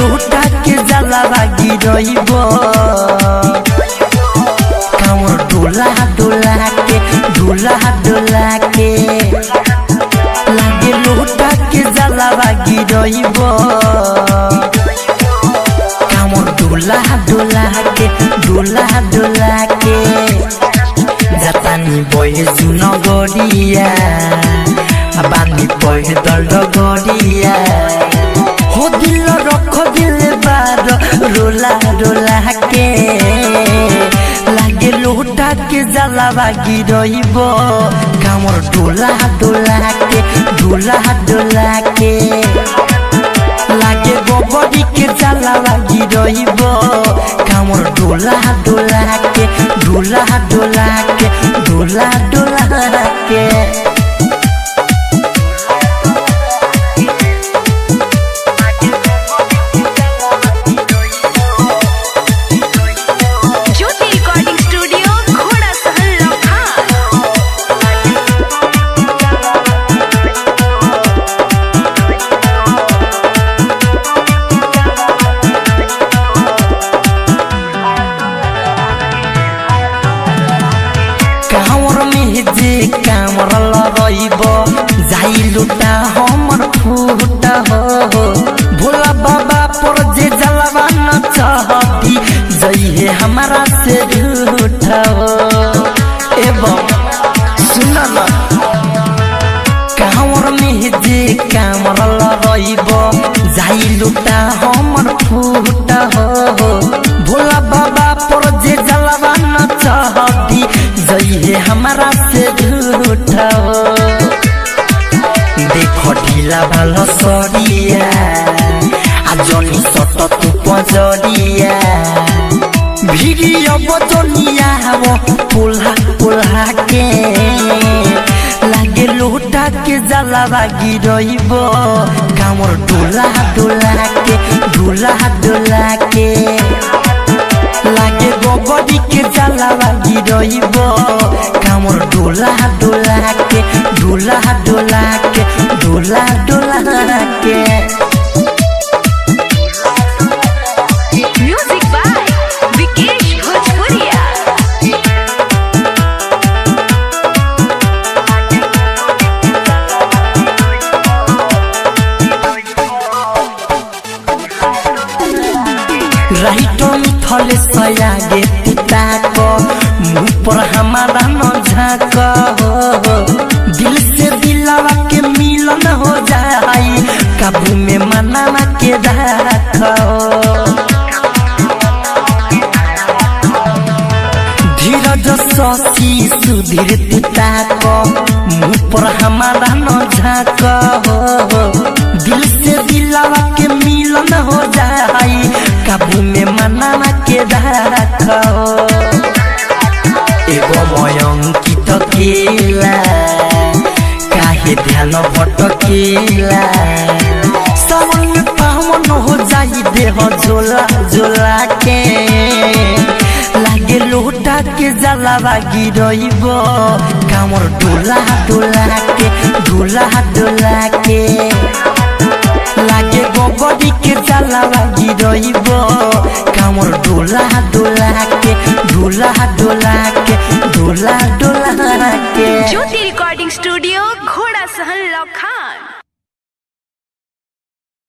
लोटा के जलावा गिरइब कामर डोला डोला के लागे लोटा के जलावा गिरइब कामर डोला के जातानी बहे जुन गरिया बानी बहे दल्ड गरिया हो दिल रख दिल बार रोला के लागे लोटा के जलावा गिरइब कामर डोला के लागे गोबरी के जलावा गिरइब कामर डोला के कामर लरइब जाई लुटा हमर फूटा हो भोला बाबा पर जे जलवा न चाहती जइहे हमारा से झूठा हो एवं सुन न कामर में जे कामर लरइब जाई लुटा हमर फूटा हो भोला बाबा पर जे जलवा न चाहती जइहे हमारा से झूठा हो देखो ढीला भालो सरिया आजनी सत तू पजरिया भिड़िया बजनिया हो पुल्हा के लागे लोटा के जलावा गिरइब कामर डोला के लागे गोबरी के जलावा गिरइब कामर डोला के म्यूजिक बाय विकेश भोजपुरिया। राइटो मिथले सयागे पिता को मुँह पर हमारा न झाँक हो दिल से दिलवा के मिलन हो जाए काबू में मनावा के राख धीरज शशि सुधीर पिता को मुँह पर हमारा न झाँक हो दिल से दिलवा के मिलन हो जाए काबू में मनावा के राख एगो मयंकित केला काहे ध्यान भटकेला सावन पावन हो जाई देह झोला के लागे लोटा के जलावा गिरइब कामर डोला के लागे गोबरी के जलावा गिरइब कामर डोला के ज्योति रिकॉर्डिंग स्टूडियो घोड़ा सहन लखा।